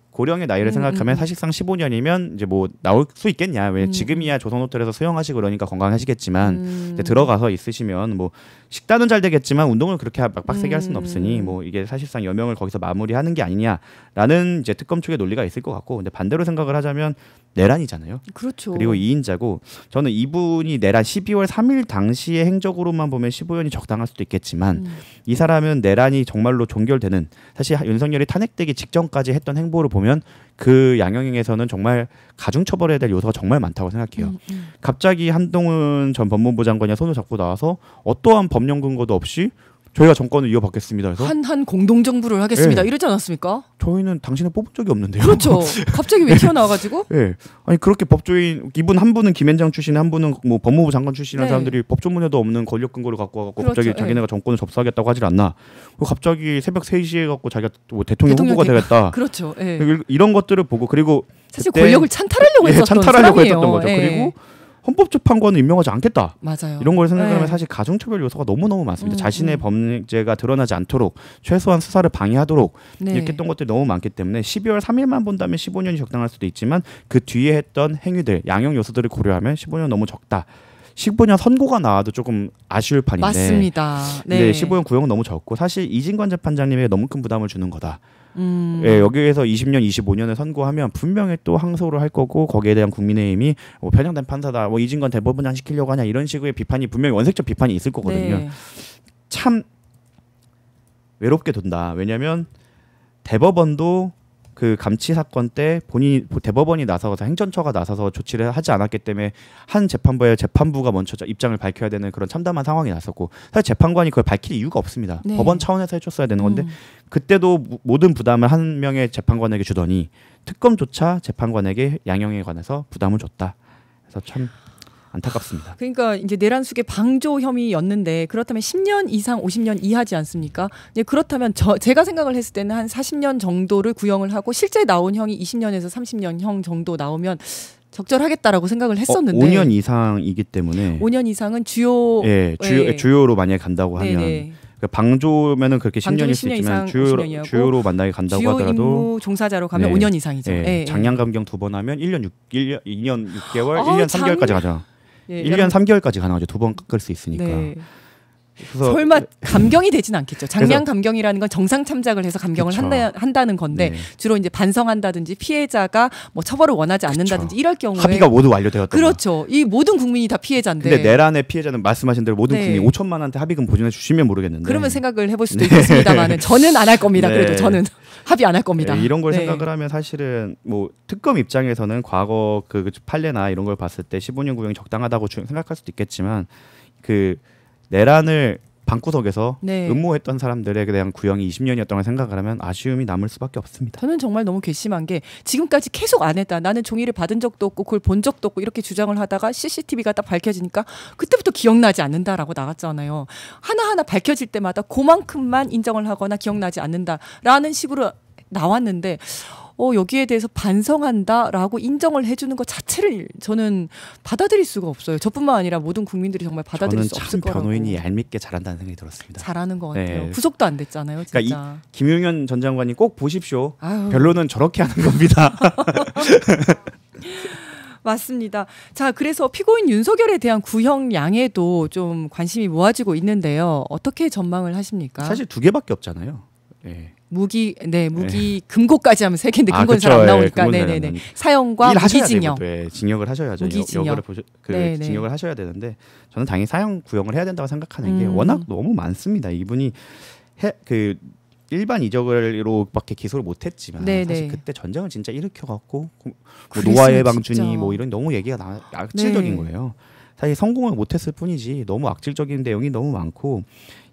고령의 나이를 생각하면 사실상 15년이면 이제 뭐 나올 수 있겠냐. 왜 지금이야 조선호텔에서 수영하시고 그러니까 건강하시겠지만 이제 들어가서 있으시면 뭐 식단은 잘 되겠지만 운동을 그렇게 빡세게 할 수는 없으니 뭐 이게 사실상 여명을 거기서 마무리하는 게 아니냐라는 이제 특검 측의 논리가 있을 것 같고 근데 반대로 생각을 하자면 내란이잖아요. 그렇죠. 그리고 2인자고 저는 이분이 내란 12월 3일 당시의 행적으로만 보면 15년이 적당할 수도 있겠지만 이 사람은 내란이 정말로 종결되는 사실 윤석열이 탄핵되기 직전까지 했던 행보를 보면 그 양형에서는 정말 가중처벌해야 될 요소가 정말 많다고 생각해요. 갑자기 한동훈 전 법무부 장관이 손을 잡고 나와서 어떠한 법령 근거도 없이 저희가 정권을 이어받겠습니다. 그래서 한 공동정부를 하겠습니다. 네. 이러지 않았습니까? 저희는 당신을 뽑은 적이 없는데요. 그렇죠. 갑자기 왜 튀어나와가지고? 네. 아니 그렇게 법조인 이분 한 분은 김앤장 출신, 한 분은 뭐 법무부 장관 출신이라는 네. 사람들이 법조문에도 없는 권력 근거를 갖고 와갖고 그렇죠. 갑자기 자기네가 정권을 접수하겠다고 하질 않나. 그리고 갑자기 새벽 3시에 갖고 자기가 뭐 대통령 후보가 되겠다. 그렇죠. 예. 이런 것들을 보고 그리고 사실 권력을 찬탈하려고 했었던 찬탈하려고 사람이에요. 했었던 거죠. 예. 그리고 헌법재판관은 임명하지 않겠다. 맞아요. 이런 걸 생각하면 네. 사실 가중처벌 요소가 너무너무 많습니다. 자신의 범죄가 드러나지 않도록 최소한 수사를 방해하도록 네. 이렇게 했던 것들이 너무 많기 때문에 12월 3일만 본다면 15년이 적당할 수도 있지만 그 뒤에 했던 행위들, 양형 요소들을 고려하면 15년 너무 적다. 15년 선고가 나와도 조금 아쉬울 판인데 맞습니다. 네. 근데 15년 구형은 너무 적고 사실 이진관 재판장님에게 너무 큰 부담을 주는 거다. 예, 여기에서 20년, 25년을 선고하면 분명히 또 항소를 할 거고 거기에 대한 국민의힘이 뭐 편향된 판사다, 뭐 이진관 대법원장 시키려고 하냐 이런 식의 비판이 분명히 원색적 비판이 있을 거거든요. 네. 참 외롭게 돈다. 왜냐하면 대법원도 그 감치 사건 때 대법원이 나서서 행정처가 나서서 조치를 하지 않았기 때문에 한 재판부의 재판부가 먼저 입장을 밝혀야 되는 그런 참담한 상황이 났었고 사실 재판관이 그걸 밝힐 이유가 없습니다. 네. 법원 차원에서 해줬어야 되는 건데 그때도 모든 부담을 한 명의 재판관에게 주더니 특검조차 재판관에게 양형에 관해서 부담을 줬다. 그래서 참 안타깝습니다. 그러니까 이제 내란숙의 방조 혐의였는데 그렇다면 10년 이상 50년 이하지 않습니까? 이제 그렇다면 제가 생각을 했을 때는 한 40년 정도를 구형을 하고 실제 나온 형이 20년에서 30년 형 정도 나오면 적절하겠다라고 생각을 했었는데 5년 이상이기 때문에 5년 이상은 주요 주요로 만약에 간다고 하면 네네. 방조면은 그렇게 10년일 수 10년 있지만 이상 주요로 만나게 간다고 주요 하더라도 임무 종사자로 가면 5년 이상이죠. 장량 감경 2번 하면 2년 6개월, 아, 1년 3개월까지 가죠. 1년 3개월까지 가능하죠. 2번 깎을 수 있으니까. 네. 그래서 설마 감경이 되진 않겠죠. 장량 감경이라는 건 정상 참작을 해서 감경을 한다는 건데 주로 이제 반성한다든지 피해자가 뭐 처벌을 원하지 않는다든지 이럴 경우에 합의가 모두 완료되었다. 그렇죠. 이 모든 국민이 다 피해자인데. 근데 내란의 피해자는 말씀하신 대로 모든 국민 5천만 원한테 합의금 보증해 주시면 모르겠는데. 그러면 생각을 해볼 수도 있겠습니다만은 저는 안 할 겁니다. 그래도 저는 합의 안 할 겁니다. 이런 걸 생각을 하면 사실은 뭐 특검 입장에서는 과거 그 판례나 이런 걸 봤을 때 15년 구형이 적당하다고 생각할 수도 있겠지만 그 내란을 방구석에서 음모했던 사람들에 대한 구형이 20년이었던 걸 생각을 하면 아쉬움이 남을 수밖에 없습니다. 저는 정말 너무 괘씸한 게 지금까지 계속 안 했다. 나는 종이를 받은 적도 없고 그걸 본 적도 없고 이렇게 주장을 하다가 CCTV가 딱 밝혀지니까 그때부터 기억나지 않는다라고 나갔잖아요. 하나하나 밝혀질 때마다 그만큼만 인정을 하거나 기억나지 않는다라는 식으로 나왔는데 여기에 대해서 반성한다라고 인정을 해주는 것 자체를 저는 받아들일 수가 없어요. 저뿐만 아니라 모든 국민들이 정말 받아들일 수 없을 거라고. 저는 참 변호인이 얄밉게 잘한다는 생각이 들었습니다. 잘하는 것 같아요. 구속도 안 됐잖아요. 진짜. 그러니까 김용현 전 장관이 꼭 보십시오. 변론은 저렇게 하는 겁니다. 맞습니다. 자, 그래서 피고인 윤석열에 대한 구형량에도 좀 관심이 모아지고 있는데요. 어떻게 전망을 하십니까? 사실 2개밖에 없잖아요. 무기 금고까지 하면 3개인데 금고는 잘 안 나오니까 네네네 사형과 무기징역 징역을 하셔야죠. 징역을 하셔야 되는데 저는 당연히 사형 구형을 해야 된다고 생각하는 게 워낙 너무 많습니다. 이분이 그 일반 이적으로밖에 기소를 못했지만 사실 그때 전쟁을 진짜 일으켜갖고 뭐 노아 예방주니 뭐 이런 너무 얘기가 악질적인 거예요. 사실 성공을 못했을 뿐이지 너무 악질적인 내용이 너무 많고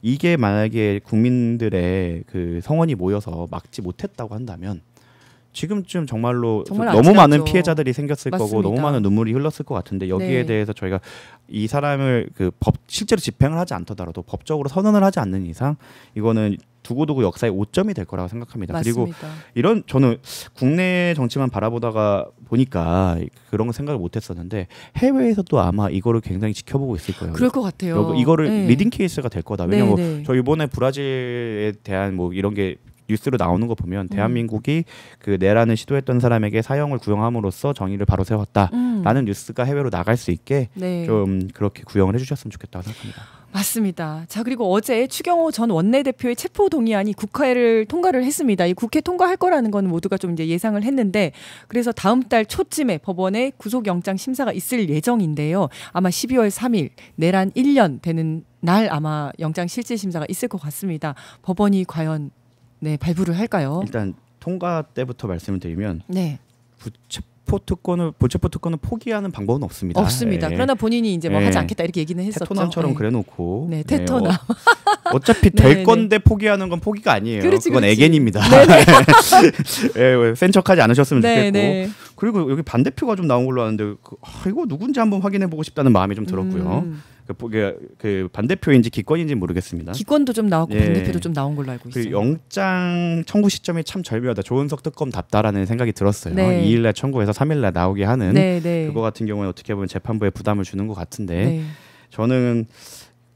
이게 만약에 국민들의 그 성원이 모여서 막지 못했다고 한다면 지금쯤 정말 너무 많은 피해자들이 생겼을 거고 너무 많은 눈물이 흘렀을 것 같은데 여기에 대해서 저희가 이 사람을 실제로 집행을 하지 않더라도 법적으로 선언을 하지 않는 이상 이거는 두고두고 역사의 오점이 될 거라고 생각합니다. 맞습니다. 그리고 저는 국내 정치만 바라보다가 보니까 그런 생각을 못했었는데 해외에서도 아마 이거를 굉장히 지켜보고 있을 거예요. 그럴 것 같아요. 이거를 리딩 케이스가 될 거다. 왜냐하면 저 이번에 브라질에 대한 뭐 이런 게 뉴스로 나오는 거 보면 대한민국이 그 내란을 시도했던 사람에게 사형을 구형함으로써 정의를 바로 세웠다라는 뉴스가 해외로 나갈 수 있게 좀 그렇게 구형을 해주셨으면 좋겠다고 생각합니다. 맞습니다. 자, 그리고 어제 추경호 전 원내대표의 체포 동의안이 국회를 통과를 했습니다. 이 국회 통과할 거라는 건 모두가 좀 이제 예상을 했는데 그래서 다음 달 초쯤에 법원에 구속영장 심사가 있을 예정인데요. 아마 12월 3일 내란 1년 되는 날 아마 영장 실질 심사가 있을 것 같습니다. 법원이 과연 발부를 할까요? 일단 통과 때부터 말씀을 드리면 불체포 특권을 포기하는 방법은 없습니다. 그러나 본인이 이제 뭐 하지 않겠다 이렇게 얘기는 했었죠. 테토남처럼 그래놓고 테토남. 어차피 될 건데 포기하는 건 포기가 아니에요. 그건 애견입니다. 센 척하지 않으셨으면 좋겠고. 그리고 여기 반대표가 좀 나온 걸로 아는데 이거 누군지 한번 확인해보고 싶다는 마음이 좀 들었고요. 그 반대표인지 기권인지 모르겠습니다. 기권도 좀 나왔고 반대표도 좀 나온 걸로 알고 있어요. 그 영장 청구 시점이 참 절묘하다. 조은석 특검답다라는 생각이 들었어요. 2일날 청구해서 3일날 나오게 하는 그거 같은 경우에 어떻게 보면 재판부에 부담을 주는 것 같은데 저는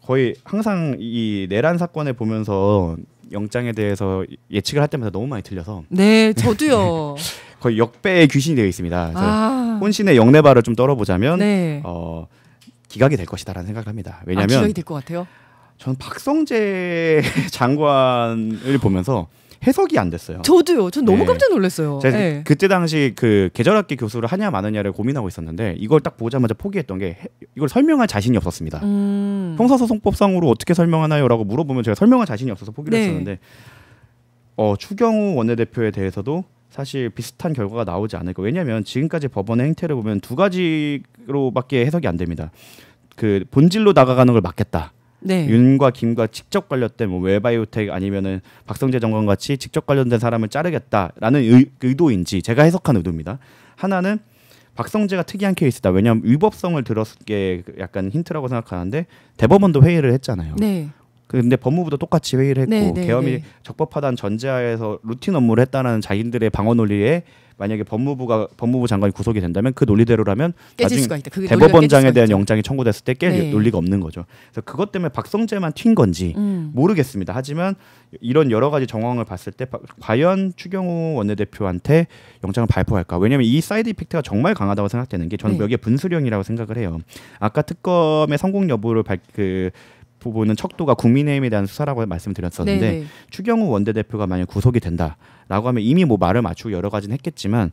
거의 항상 이 내란 사건을 보면서 영장에 대해서 예측을 할 때마다 너무 많이 틀려서 저도요. 거의 역배의 귀신이 되어 있습니다. 그래서 혼신의 영내발을 좀 떨어보자면 기각이 될 것이다라는 생각을 합니다. 왜냐하면 기각이 될 것 같아요. 저는 박성재 장관을 보면서 해석이 안 됐어요. 저도요. 전 너무 깜짝 놀랐어요. 제가 그때 당시 그 계절학기 교수를 하냐 마느냐를 고민하고 있었는데 이걸 딱 보자마자 포기했던 게 이걸 설명할 자신이 없었습니다. 형사소송법상으로 어떻게 설명하나요라고 물어보면 제가 설명할 자신이 없어서 포기를 했었는데 추경호 원내대표에 대해서도 사실 비슷한 결과가 나오지 않을까. 왜냐하면 지금까지 법원의 행태를 보면 두 가지로밖에 해석이 안 됩니다. 그 본질로 다가가는 걸 막겠다. 네. 윤과 김과 직접 관련된 뭐 웰바이오텍 아니면은 박성재 장관 같이 직접 관련된 사람을 자르겠다라는 의도인지 제가 해석한 의도입니다. 하나는 박성재가 특이한 케이스다. 왜냐하면 위법성을 들었을 게 약간 힌트라고 생각하는데 대법원도 회의를 했잖아요. 네. 근데 법무부도 똑같이 회의를 했고 네, 네, 계엄이 네. 적법하다는 전제하에서 루틴 업무를 했다는 자기들의 방어 논리에 만약에 법무부 장관이 구속이 된다면 그 논리대로라면 깨질 나중에 수가 있다. 그 대법원장에 대한 영장이 청구됐을 때 깰 네. 논리가 없는 거죠. 그래서 그것 때문에 박성재만 튄 건지 모르겠습니다. 하지만 이런 여러 가지 정황을 봤을 때 과연 추경호 원내대표한테 영장을 발부할까? 왜냐하면 이 사이드 이펙트가 정말 강하다고 생각되는 게 저는 네. 여기에 분수령이라고 생각을 해요. 아까 특검의 성공 여부를 부분은 척도가 국민의힘에 대한 수사라고 말씀드렸었는데 네네. 추경호 원내대표가 만약 구속이 된다라고 하면 이미 뭐 말을 맞추고 여러 가지는 했겠지만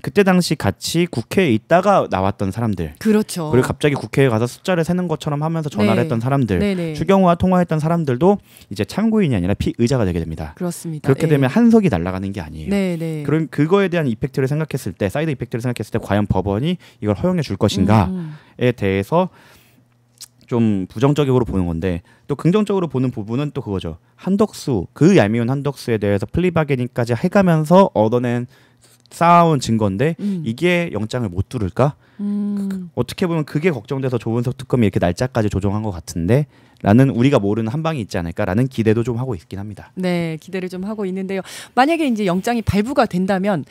그때 당시 같이 국회에 있다가 나왔던 사람들 그렇죠. 그리고 갑자기 국회에 가서 숫자를 세는 것처럼 하면서 전화를 네. 했던 사람들 네네. 추경호와 통화했던 사람들도 이제 참고인이 아니라 피의자가 되게 됩니다. 그렇습니다. 그렇게 예. 되면 한석이 날아가는 게 아니에요. 네네. 그런 그거에 대한 이펙트를 생각했을 때 사이드 이펙트를 생각했을 때 과연 법원이 이걸 허용해 줄 것인가에 대해서 좀 부정적으로 보는 건데 또 긍정적으로 보는 부분은 또 그거죠. 한덕수 그 얄미운 한덕수에 대해서 플리바게닝까지 해가면서 얻어낸 쌓아온 증거인데 이게 영장을 못 두를까? 어떻게 보면 그게 걱정돼서 조은석 특검이 이렇게 날짜까지 조정한 것 같은데 라는 우리가 모르는 한 방이 있지 않을까라는 기대도 좀 하고 있긴 합니다. 네, 기대를 좀 하고 있는데요. 만약에 이제 영장이 발부가 된다면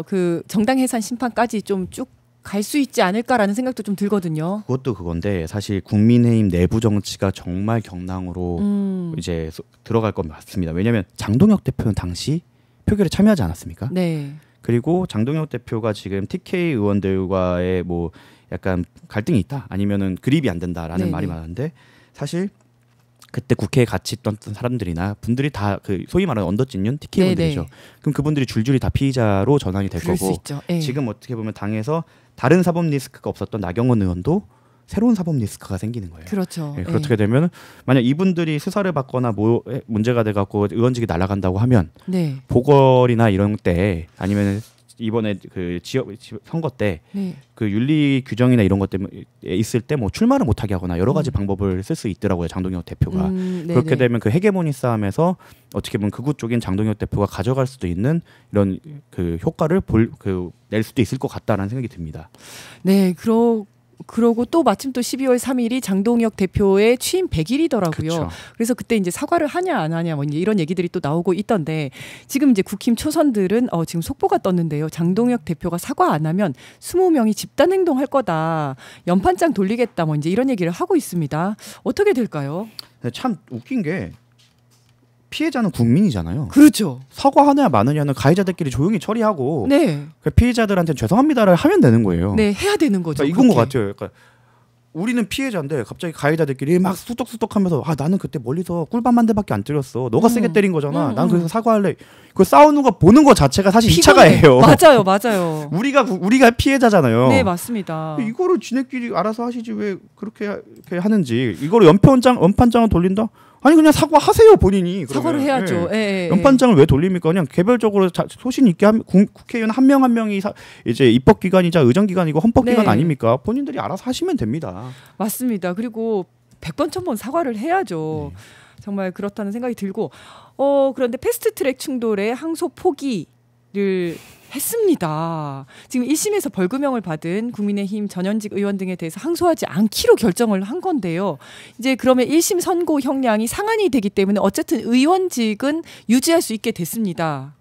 그 정당해산 심판까지 좀 쭉 갈 수 있지 않을까라는 생각도 좀 들거든요. 그것도 그건데 사실 국민의힘 내부 정치가 정말 경랑으로 이제 들어갈 건 맞습니다. 왜냐하면 장동혁 대표는 당시 표결에 참여하지 않았습니까? 네. 그리고 장동혁 대표가 지금 TK 의원들과의 뭐 약간 갈등이 있다 아니면은 그립이 안 된다라는 네네. 말이 많은데 사실 그때 국회에 같이 있던 사람들이나 분들이 다 그 소위 말하는 언더진윤 TK 의원들이죠. 그럼 그분들이 줄줄이 다 피의자로 전환이 될 그럴 수 거고 있죠. 예. 지금 어떻게 보면 당에서 다른 사법 리스크가 없었던 나경원 의원도 새로운 사법 리스크가 생기는 거예요. 그렇죠. 예, 그렇게 되면 만약 이분들이 수사를 받거나 뭐 문제가 돼갖고 의원직이 날아간다고 하면 네. 보궐이나 이런 때 아니면 이번에 그 지역 선거 때 네. 그 윤리 규정이나 이런 것 때문에 있을 때 뭐 출마를 못하게 하거나 여러 가지 방법을 쓸 수 있더라고요. 장동혁 대표가 그렇게 되면 그 헤게모니 싸움에서 어떻게 보면 극우 쪽인 장동혁 대표가 가져갈 수도 있는 이런 그 효과를 낼 수도 있을 것 같다라는 생각이 듭니다. 네, 그러고 또 마침 또 12월 3일이 장동혁 대표의 취임 100일이더라고요. 그쵸. 그래서 그때 이제 사과를 하냐 안 하냐 뭐 이런 얘기들이 또 나오고 있던데 지금 이제 국힘 초선들은 지금 속보가 떴는데요. 장동혁 대표가 사과 안 하면 20명이 집단 행동할 거다. 연판장 돌리겠다. 뭐 이제 이런 얘기를 하고 있습니다. 어떻게 될까요? 근데 참 웃긴 게 피해자는 국민이잖아요. 그렇죠. 사과하느냐 마느냐는 가해자들끼리 조용히 처리하고 네. 그 피해자들한테 죄송합니다를 하면 되는 거예요. 네, 해야 되는 거죠. 그러니까 이건 것 그렇게. 같아요. 그러니까 우리는 피해자인데 갑자기 가해자들끼리 막 수덕수덕하면서 나는 그때 멀리서 꿀밤 한 대밖에 안 때렸어. 너가 세게 때린 거잖아. 난 그래서 사과할래. 그 싸우는 거 보는 거 자체가 사실 피곤해. 2차가예요. 맞아요. 우리가 피해자잖아요. 네, 맞습니다. 이거를 지네끼리 알아서 하시지 왜 그렇게 하는지. 이거를 연판장을 돌린다? 아니 그냥 사과하세요 본인이. 사과를 해야죠. 예. 연판장을 왜 돌립니까? 그냥 개별적으로 소신 있게 국회의원 한 명 한 명이 이제 입법기관이자 의정기관이고 헌법기관 네. 아닙니까? 본인들이 알아서 하시면 됩니다. 맞습니다. 그리고 100번 1000번 사과를 해야죠. 정말 그렇다는 생각이 들고 그런데 패스트트랙 충돌에 항소 포기를 했습니다. 지금 1심에서 벌금형을 받은 국민의힘 전현직 의원 등에 대해서 항소하지 않기로 결정을 한 건데요. 이제 그러면 1심 선고 형량이 상한이 되기 때문에 어쨌든 의원직은 유지할 수 있게 됐습니다.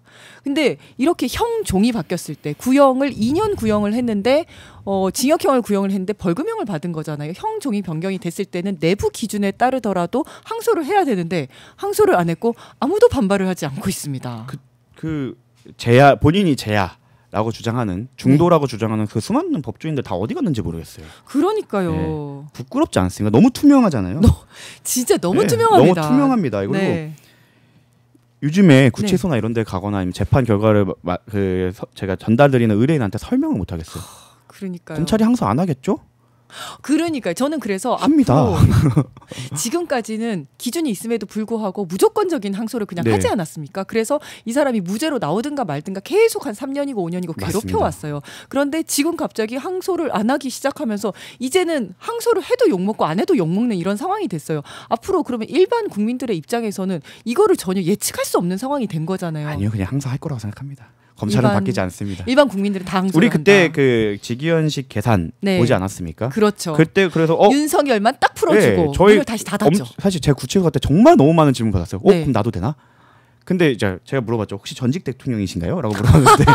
근데 이렇게 형 종이 바뀌었을 때 구형을 2년 구형을 했는데 징역형을 구형을 했는데 벌금형을 받은 거잖아요. 형 종이 변경이 됐을 때는 내부 기준에 따르더라도 항소를 해야 되는데 항소를 안 했고 아무도 반발을 하지 않고 있습니다. 본인이 제야라고 주장하는 중도라고 주장하는 그 수많은 법조인들 다 어디 갔는지 모르겠어요. 그러니까요. 네. 부끄럽지 않습니까? 너무 투명하잖아요. 진짜 너무 네, 투명합니다. 너무 투명합니다. 그리고 네. 요즘에 구치소나 이런 데 가거나 아니면 재판 결과를 제가 전달드리는 의뢰인한테 설명을 못 하겠어요. 그러니까요. 검찰이 항소 안 하겠죠? 그러니까요. 저는 그래서 합니다. 지금까지는 기준이 있음에도 불구하고 무조건적인 항소를 그냥 네. 하지 않았습니까? 그래서 이 사람이 무죄로 나오든가 말든가 계속 한 3년이고 5년이고 괴롭혀왔어요. 그런데 지금 갑자기 항소를 안 하기 시작하면서 이제는 항소를 해도 욕먹고 안 해도 욕먹는 이런 상황이 됐어요. 앞으로 그러면 일반 국민들의 입장에서는 이거를 전혀 예측할 수 없는 상황이 된 거잖아요. 아니요, 그냥 항상 할 거라고 생각합니다. 검찰은 바뀌지 않습니다. 일반 국민들은 다 항소를 우리 그때 한다. 그 직위원식 계산 네. 보지 않았습니까? 그렇죠. 그때 그래서 윤석열만 딱 풀어주고 네, 저희 문을 다시 닫았죠. 사실 제가 구치소 때 정말 너무 많은 질문 받았어요. 네. 그럼 나도 되나? 근데 이제 제가 물어봤죠. 혹시 전직 대통령이신가요? 라고 물어봤는데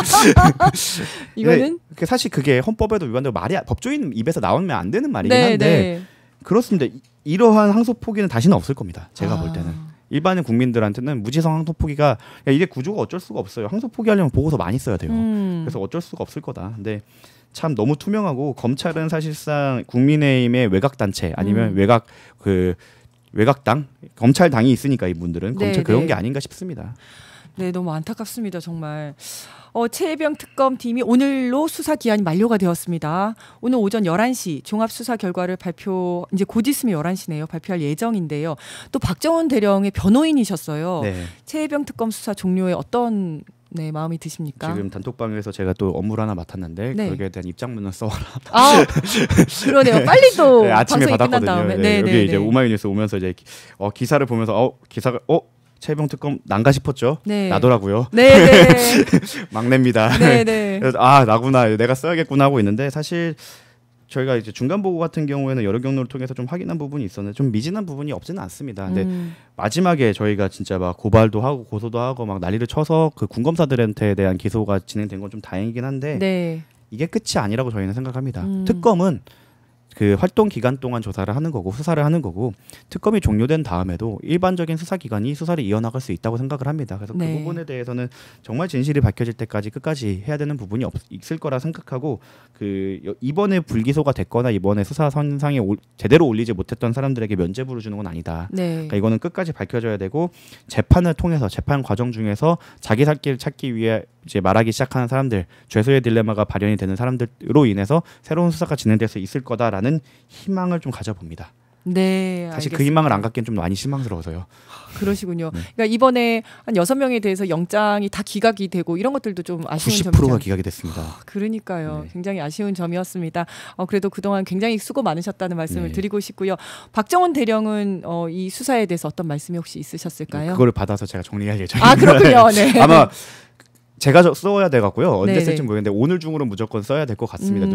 이거는 사실 그게 헌법에도 위반되고 말이 법조인 입에서 나오면 안 되는 말이긴 네, 한데 네. 그렇습니다. 이러한 항소 포기는 다시는 없을 겁니다. 제가 볼 때는. 일반인 국민들한테는 무지성 항소 포기가 이게 구조가 어쩔 수가 없어요. 항소 포기하려면 보고서 많이 써야 돼요. 그래서 어쩔 수가 없을 거다. 근데 참 너무 투명하고 검찰은 사실상 국민의힘의 외곽 단체 아니면 외곽당 검찰당이 있으니까 이분들은 네, 검찰 그런 네. 게 아닌가 싶습니다. 네, 너무 안타깝습니다, 정말. 최혜병 특검팀이 오늘로 수사 기한이 만료가 되었습니다. 오늘 오전 11시 종합 수사 결과를 이제 곧 있으면 11시네요. 발표할 예정인데요. 또 박정원 대령의 변호인이셨어요. 네. 최혜병 특검 수사 종료에 어떤 마음이 드십니까? 지금 단톡방에서 제가 또 업무를 하나 맡았는데 네. 거기에 대한 입장문을 써라. 그러네요. 빨리 또 네, 아침에 방송이 끝난 받았거든요. 다음에. 네, 네, 여기 이제 오마이뉴스 오면서 이제 기사를 보면서 기사가 최혜병 특검 난가 싶었죠. 네. 나더라고요. 네, 막내입니다. 네. 그래서 나구나 내가 써야겠구나 하고 있는데 사실 저희가 이제 중간 보고 같은 경우에는 여러 경로를 통해서 좀 확인한 부분이 있었는데 좀 미진한 부분이 없지는 않습니다. 근데 마지막에 저희가 진짜 막 고발도 하고 고소도 하고 막 난리를 쳐서 그 군검사들한테 대한 기소가 진행된 건 좀 다행이긴 한데 네. 이게 끝이 아니라고 저희는 생각합니다. 특검은 그 활동 기간 동안 조사를 하는 거고 수사를 하는 거고 특검이 종료된 다음에도 일반적인 수사기관이 수사를 이어나갈 수 있다고 생각을 합니다. 그래서 네. 그 부분에 대해서는 정말 진실이 밝혀질 때까지 끝까지 해야 되는 부분이 있을 거라 생각하고 이번에 불기소가 됐거나 이번에 수사 선상에 제대로 올리지 못했던 사람들에게 면죄부를 주는 건 아니다. 네. 그러니까 이거는 끝까지 밝혀져야 되고 재판을 통해서 재판 과정 중에서 자기 살 길을 찾기 위해 이제 말하기 시작하는 사람들, 죄수의 딜레마가 발현이 되는 사람들로 인해서 새로운 수사가 진행될 수 있을 거다라는 희망을 좀 가져봅니다. 네, 사실 알겠습니다. 그 희망을 안 갖기엔 좀 많이 실망스러워서요. 그러시군요. 네. 그러니까 이번에 한 6명에 대해서 영장이 다 기각이 되고 이런 것들도 좀 아쉬운 점이죠. 90%가 기각이 됐습니다. 그러니까요. 네. 굉장히 아쉬운 점이었습니다. 그래도 그동안 굉장히 수고 많으셨다는 말씀을 네. 드리고 싶고요. 박정원 대령은 이 수사에 대해서 어떤 말씀이 혹시 있으셨을까요? 그거를 받아서 제가 정리할 예정입니다. 그렇군요. 네. 아마 제가 써야 돼갖고요. 언제 네네. 쓸지 모르겠는데 오늘 중으로 무조건 써야 될 것 같습니다.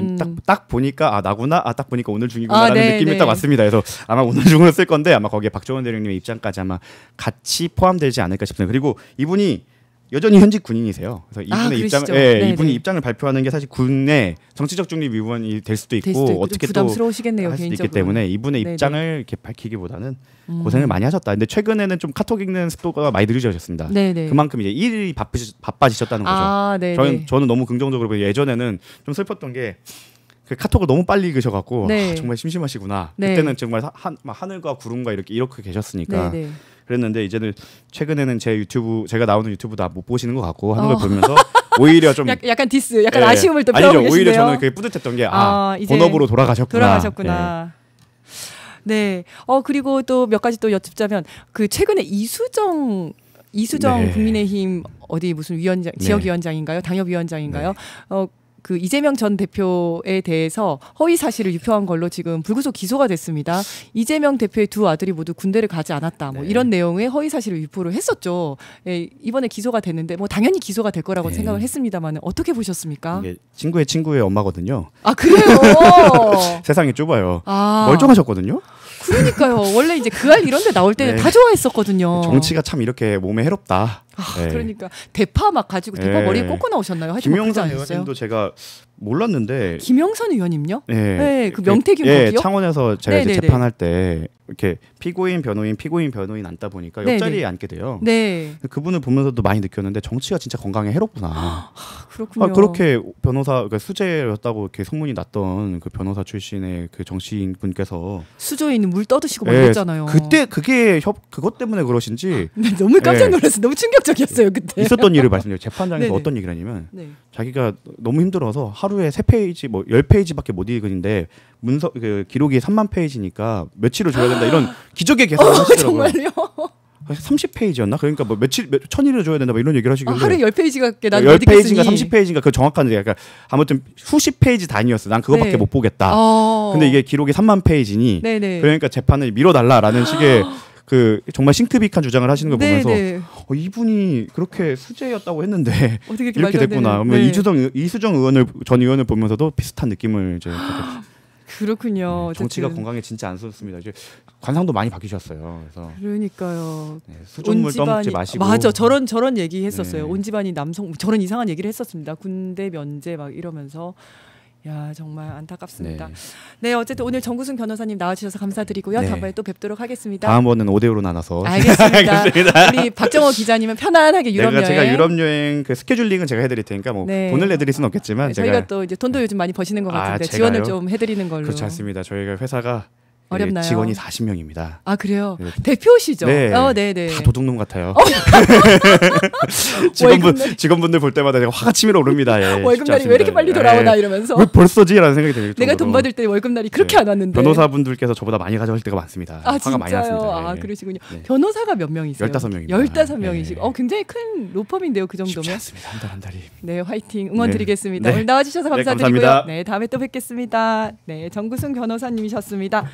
딱 보니까 나구나. 딱 보니까 오늘 중이구나라는 네, 느낌이 네. 딱 왔습니다. 그래서 아마 오늘 중으로 쓸 건데 아마 거기에 박정원 대령님의 입장까지 아마 같이 포함되지 않을까 싶습니다. 그리고 이분이 여전히 현직 군인이세요. 그래서 이분의 그러시죠. 이분이 입장을 발표하는 게 사실 군의 정치적 중립 위반이 될 수도 있고 어떻게 또 부담스러우시겠네요. 할 수도 개인적으로. 있기 때문에 이분의 네네. 입장을 이렇게 밝히기보다는 고생을 많이 하셨다. 근데 최근에는 좀 카톡 읽는 속도가 많이 느려졌습니다. 네네. 그만큼 이제 일이 바빠지셨다는 거죠. 네네. 저는 너무 긍정적으로 보고 예전에는 좀 슬펐던 게 그 카톡을 너무 빨리 읽으셔갖고 네. 정말 심심하시구나. 네. 그때는 정말 하늘과 구름과 이렇게 계셨으니까 네네. 그랬는데 이제는 최근에는 제가 나오는 유튜브 다 못 보시는 것 같고 하는 걸 보면서 오히려 좀 약간 디스, 약간 예, 아쉬움을 또 아니죠. 표하고 계시네요. 오히려 저는 그게 뿌듯했던 게 이제 본업으로 돌아가셨구나. 네. 그리고 또 몇 가지 또 여쭙자면 그 최근에 이수정 네. 국민의힘 어디 무슨 위원장 지역위원장인가요? 당협위원장인가요? 그 이재명 전 대표에 대해서 허위 사실을 유포한 걸로 지금 불구속 기소가 됐습니다. 이재명 대표의 두 아들이 모두 군대를 가지 않았다. 이런 내용의 허위 사실을 유포를 했었죠. 이번에 기소가 됐는데 당연히 기소가 될 거라고 생각을 했습니다만 어떻게 보셨습니까? 이게 친구의 엄마거든요. 그래요? 세상이 좁아요. 아. 멀쩡하셨거든요. 그러니까요. 원래 이제 그 알 이런 데 나올 때는 네. 다 좋아했었거든요. 정치가 참 이렇게 몸에 해롭다. 네. 그러니까 대파 막 가지고 대파 네. 머리에 꽂고 나오셨나요? 하여튼 김영선 그러지 않았어요? 의원님도 제가 몰랐는데 김영선 의원님요? 네, 네, 그 명태균 거기요? 창원에서 제가 이제 네네네. 재판할 때 이렇게 피고인 변호인 앉다 보니까 네네. 옆자리에 앉게 돼요. 네. 그분을 보면서도 많이 느꼈는데 정치가 진짜 건강에 해롭구나. 그렇군요. 그렇게 그러니까 수재였다고 이렇게 소문이 났던 그 변호사 출신의 그 정치인 분께서 수조인 물 떠드시고 막 이랬잖아요. 그때 그것 때문에 그러신지 네, 너무 깜짝 놀랐어요. 너무 충격적이었어요 그때. 있었던 일을 말씀드려요. 재판장에서 네네. 어떤 얘기를 하냐면 네. 자기가 너무 힘들어서 하루에 3페이지 10페이지밖에 못 읽는데 문서 그 기록이 3만 페이지니까 며칠을 줘야 된다 이런 기적의 계산을 하시더라고요. 정말요? 30페이지였나? 그러니까 뭐 천일을 줘야 된다 뭐 이런 얘기를 하시길래 하루에 10페이지밖에 난 10페이지인가 30페이지인가 그 정확한 그러니까 아무튼 수십 페이지 단위였어. 난 그거밖에 네. 못 보겠다. 근데 이게 기록이 3만 페이지니 네네. 그러니까 재판을 미뤄달라라는 식의 그 정말 싱크빅한 주장을 하시는 걸 보면서 이분이 그렇게 수재였다고 했는데 어떻게 이렇게 됐구나. 네. 이수정 전 의원을 보면서도 비슷한 느낌을 이제 그렇군요. 정치가 건강에 진짜 안 좋습니다. 이제 관상도 많이 바뀌셨어요. 그래서 그러니까요. 수돗물 떠먹지 마시고. 맞아. 저런 얘기 했었어요. 네. 온 집안이 남성 저런 이상한 얘기를 했었습니다. 군대 면제 막 이러면서 야 정말 안타깝습니다. 네, 어쨌든 오늘 정구승 변호사님 나와주셔서 감사드리고요. 다음번에 또 뵙도록 하겠습니다. 다음번은 5대5로 나눠서. 알겠습니다. 우리 박정호 기자님은 편안하게 유럽 여행. 제가 유럽 여행 그 스케줄링은 제가 해드릴 테니까 뭐 돈을 내드릴 수는 없겠지만 저희가 또 이제 돈도 요즘 많이 버시는 것 같은데 지원을 좀 해드리는 걸로. 그렇지 않습니다. 저희가 회사가 어렵나요? 직원이 40명입니다. 아 그래요? 네. 대표시죠? 네. 네네. 다 도둑놈 같아요. 직원분들 볼 때마다 제가 화가 치밀어 오릅니다. 예, 월급날이 왜 이렇게 빨리 돌아오나 이러면서. 왜 벌써지라는 생각이 들어요. 내가 돈 받을 때 월급날이 그렇게 안 왔는데. 변호사분들께서 저보다 많이 가져갈 때가 많습니다. 아 화가 진짜요? 많이 났습니다. 아 그러시군요. 변호사가 몇 명이세요? 15명입니다. 15명이시고 굉장히 큰 로펌인데요. 그 정도면. 쉽지 않습니다. 한 달이. 네, 화이팅 응원 드리겠습니다. 오늘 나와주셔서 감사드리고요. 감사합니다. 네, 다음에 또 뵙겠습니다. 네, 정구승 변호사님이셨습니다.